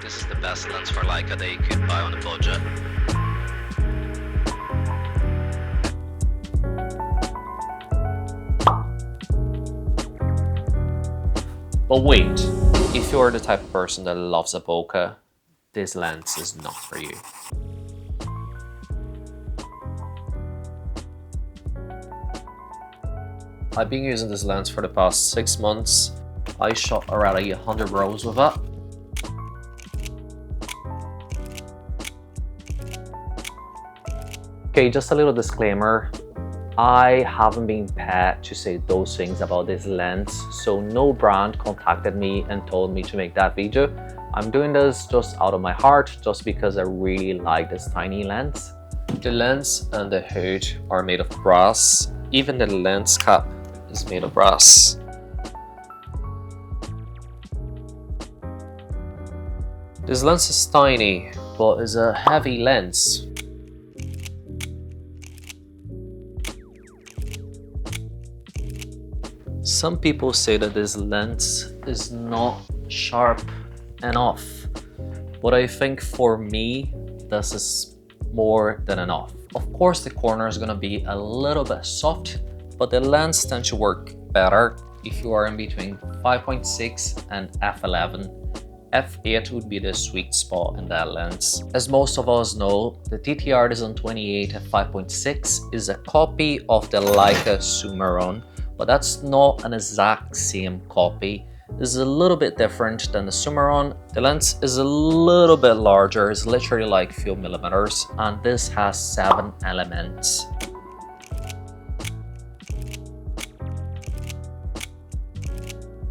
this is the best lens for Leica that you could buy on a budget. But wait, if you're the type of person that loves a bokeh, this lens is not for you. I've been using this lens for the past 6 months. I shot already 100 rows with it. Okay, just a little disclaimer. I haven't been paid to say those things about this lens, so no brand contacted me and told me to make that video. I'm doing this just out of my heart, just because I really like this tiny lens. The lens and the hood are made of brass. Even the lens cap is made of brass. This lens is tiny, but it's a heavy lens. Some people say that this lens is not sharp enough, but I think for me, this is more than enough. Of course, the corner is gonna be a little bit soft, but the lens tends to work better if you are in between 5.6 and f11. f8 would be the sweet spot in that lens. As most of us know, the TTArtisan 28 at 5.6 is a copy of the Leica Summron, but that's not an exact same copy. This is a little bit different than the Summron. The lens is a little bit larger, it's literally like a few millimeters, and this has 7 elements.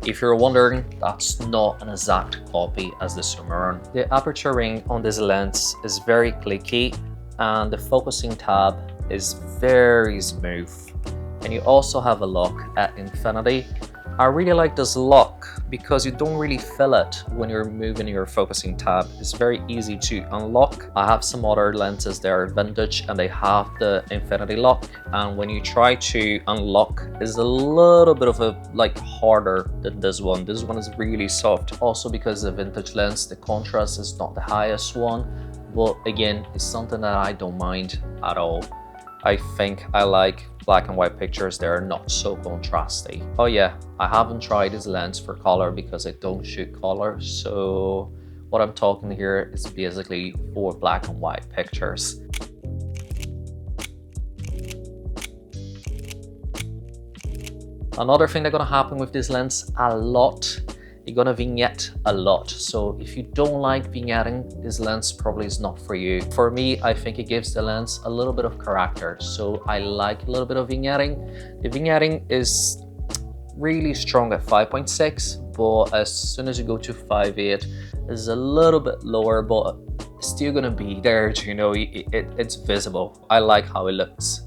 If you're wondering, that's not an exact copy as the Summron. The aperture ring on this lens is very clicky, and the focusing tab is very smooth. And you also have a lock at infinity. I really like this lock because you don't really feel it when you're moving your focusing tab. It's very easy to unlock. I have some other lenses that are vintage and they have the infinity lock, and when you try to unlock, it's a little bit of a harder than this one. This one is really soft. Also, because the vintage lens, the contrast is not the highest one, but again, it's something that I don't mind at all. I think I like black and white pictures that are not so contrasty. Oh yeah, I haven't tried this lens for color because I don't shoot color, so what I'm talking here is basically for black and white pictures. Another thing that's gonna happen with this lens a lot, you're gonna vignette a lot. So if you don't like vignetting, this lens probably is not for you. For me, I think it gives the lens a little bit of character, so I like a little bit of vignetting. The vignetting is really strong at 5.6, but as soon as you go to 5.8, it's a little bit lower, but it's still gonna be there, you know, it's visible. I like how it looks.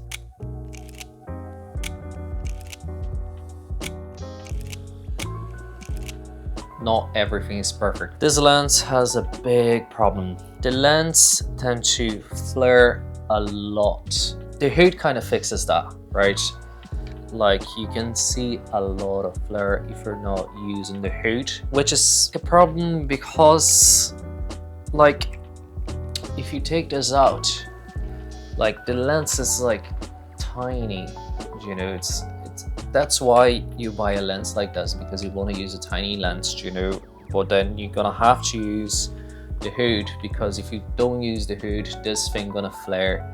Not everything is perfect. This lens has a big problem. The lens tends to flare a lot. The hood kind of fixes that, right? Like you can see a lot of flare if you're not using the hood, which is a problem because like if you take this out, like the lens is like tiny, you know, that's why you buy a lens like this, because you want to use a tiny lens, you know, but then you're gonna have to use the hood, because if you don't use the hood, this thing gonna flare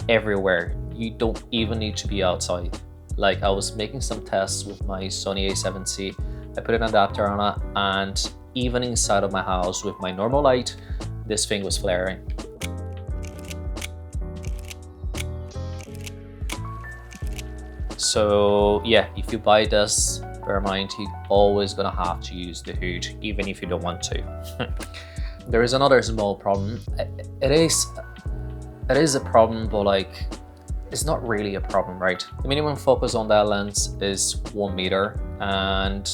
everywhere. You don't even need to be outside. Like I was making some tests with my Sony A7C, I put an adapter on it, and even inside of my house with my normal light, this thing was flaring. So yeah, if you buy this, bear in mind you're always gonna have to use the hood, even if you don't want to. There is another small problem. It is a problem, but like it's not really a problem, right? The minimum focus on that lens is 1 meter, and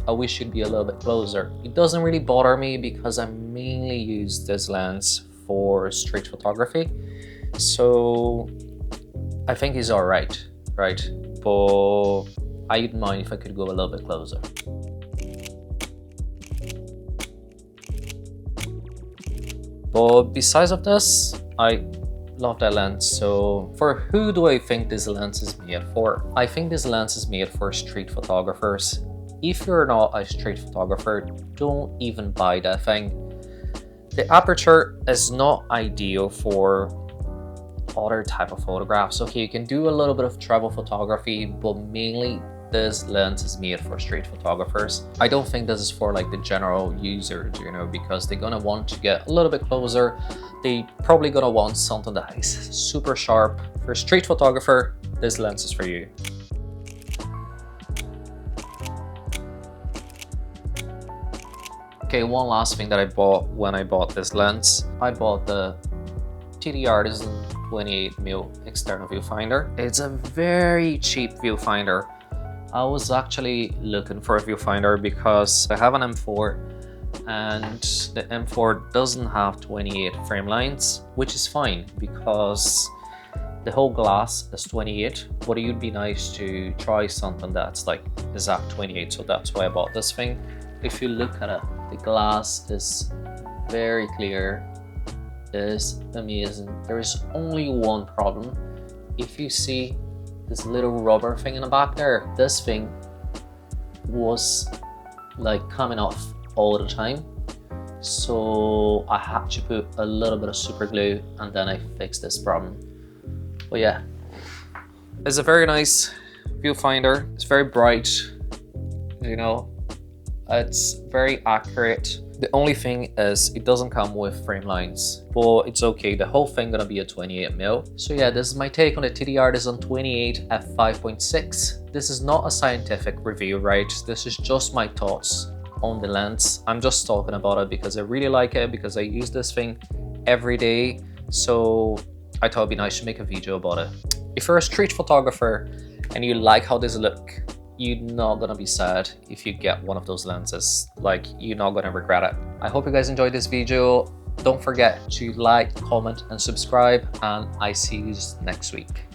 I wish it'd be a little bit closer. It doesn't really bother me because I mainly use this lens for street photography, so I think it's all right, right? But I wouldn't mind if I could go a little bit closer. But besides of this, I love that lens. So for who do I think this lens is made for? I think this lens is made for street photographers. If you're not a street photographer, don't even buy that thing. The aperture is not ideal for other type of photographs. Okay, you can do a little bit of travel photography, but mainly this lens is made for street photographers. I don't think this is for like the general users, you know, because they're gonna want to get a little bit closer. They probably gonna want something that is super sharp. For a street photographer, this lens is for you. Okay, one last thing that I bought when I bought this lens. I bought the TTArtisan 28mm external viewfinder. It's a very cheap viewfinder. I was actually looking for a viewfinder because I have an M4 and the M4 doesn't have 28 frame lines, which is fine because the whole glass is 28, but it would be nice to try something that's like exact 28, so that's why I bought this thing. If you look at it, the glass is very clear, it is amazing. There is only one problem. If you see this little rubber thing in the back there, this thing was like coming off all the time, so I had to put a little bit of super glue and then I fixed this problem. But yeah, it's a very nice viewfinder. It's very bright, you know, it's very accurate. The only thing is it doesn't come with frame lines, but it's okay. The whole thing gonna be a 28mm. So yeah, this is my take on the TTArtisan 28 f5.6. This is not a scientific review, right? This is just my thoughts on the lens. I'm just talking about it because I really like it, because I use this thing every day. So I thought it'd be nice to make a video about it. If you're a street photographer and you like how this look, you're not gonna be sad if you get one of those lenses. Like, you're not gonna regret it. I hope you guys enjoyed this video. Don't forget to like, comment and subscribe, and I see you next week.